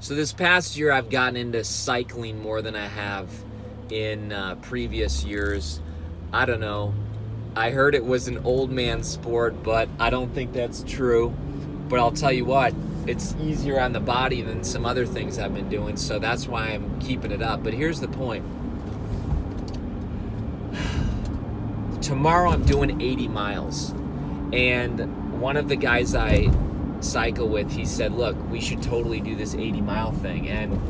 So this past year, I've gotten into cycling more than I have in previous years. I don't know. I heard it was an old man sport, but I don't think that's true. But I'll tell you what, it's easier on the body than some other things I've been doing, so that's why I'm keeping it up. But here's the point. Tomorrow I'm doing 80 miles. And one of the guys I cycle with, he said, look, we should totally do this 80-mile thing. And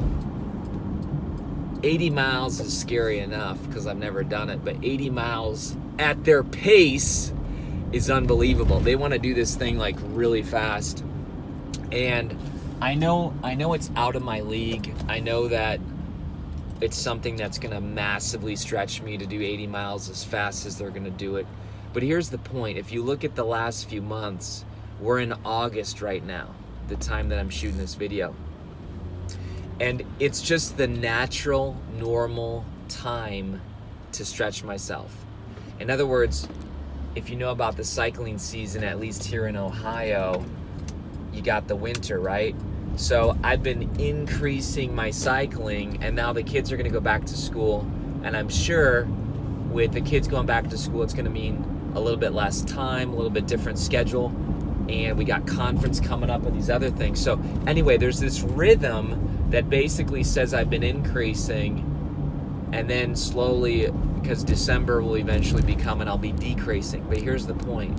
80 miles is scary enough because I've never done it, but 80 miles at their pace is unbelievable. They want to do this thing like really fast. And I know it's out of my league. I know that it's something that's going to massively stretch me to do 80 miles as fast as they're going to do it. But here's the point. If you look at the last few months, we're in August right now, the time that I'm shooting this video. And it's just the natural, normal time to stretch myself. In other words, if you know about the cycling season, at least here in Ohio, you got the winter, right? So I've been increasing my cycling, and now the kids are gonna go back to school. And I'm sure with the kids going back to school, it's gonna mean a little bit less time, a little bit different schedule. And we got conference coming up and these other things. So anyway, there's this rhythm that basically says I've been increasing, and then slowly, because December will eventually be coming, I'll be decreasing. But here's the point.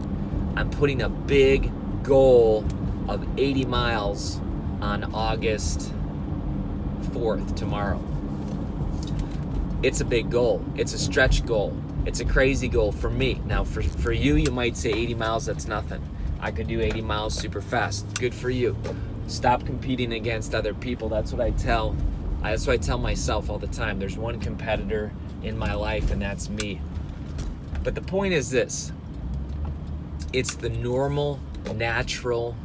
I'm putting a big goal of 80 miles on August 4th, tomorrow. It's a big goal. It's a stretch goal. It's a crazy goal for me. Now, for you, you might say 80 miles, that's nothing. I could do 80 miles super fast. Good for you. Stop competing against other people. That's what I tell myself all the time. There's one competitor in my life, and that's me. But the point is this. It's the normal, natural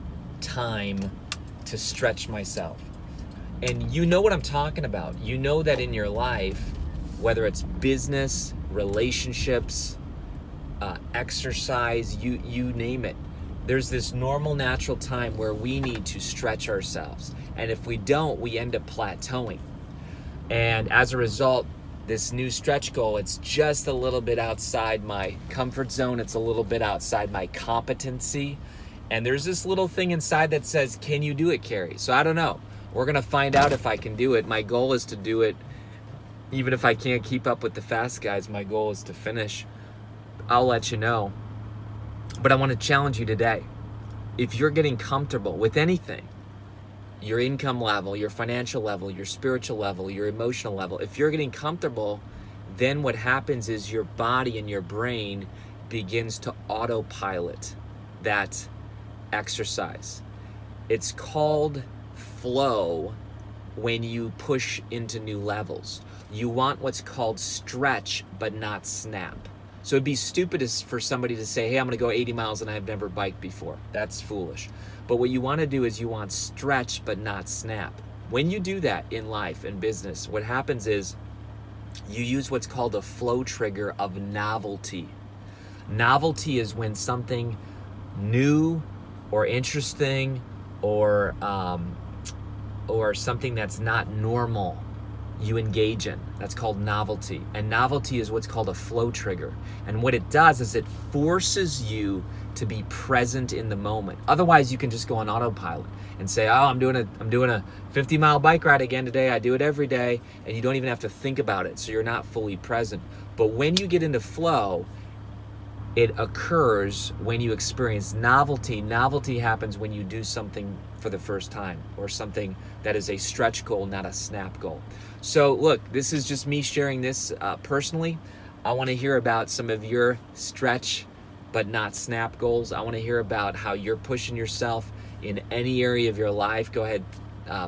time to stretch myself. And you know what I'm talking about. You know that in your life, whether it's business, relationships, exercise, you name it, there's this normal, natural time where we need to stretch ourselves. And if we don't, we end up plateauing. And as a result, this new stretch goal, it's just a little bit outside my comfort zone. It's a little bit outside my competency. And there's this little thing inside that says, can you do it, Kary? So I don't know. We're gonna find out if I can do it. My goal is to do it. Even if I can't keep up with the fast guys, my goal is to finish. I'll let you know. But I want to challenge you today. If you're getting comfortable with anything, your income level, your financial level, your spiritual level, your emotional level, if you're getting comfortable, then what happens is your body and your brain begins to autopilot that exercise. It's called flow when you push into new levels. You want what's called stretch, but not snap. So it'd be stupid for somebody to say, hey, I'm gonna go 80 miles and I've never biked before. That's foolish. But what you wanna do is you want stretch, but not snap. When you do that in life and business, what happens is you use what's called a flow trigger of novelty. Novelty is when something new or interesting or something that's not normal you engage in. That's called novelty. And novelty is what's called a flow trigger. And what it does is it forces you to be present in the moment. Otherwise, you can just go on autopilot and say, oh, I'm doing a 50-mile bike ride again today. I do it every day. And you don't even have to think about it. So you're not fully present. But when you get into flow, it occurs when you experience novelty. Novelty happens when you do something for the first time, or something that is a stretch goal, not a snap goal. So look, this is just me sharing this personally. I want to hear about some of your stretch but not snap goals. I want to hear about how you're pushing yourself in any area of your life. Go ahead,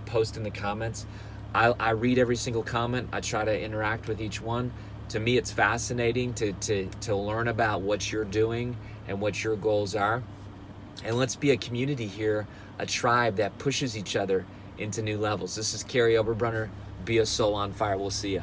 post in the comments. I read every single comment. I try to interact with each one. To me, it's fascinating to learn about what you're doing and what your goals are. And let's be a community here, a tribe that pushes each other into new levels. This is Kary Oberbrunner. Be a soul on fire. We'll see you.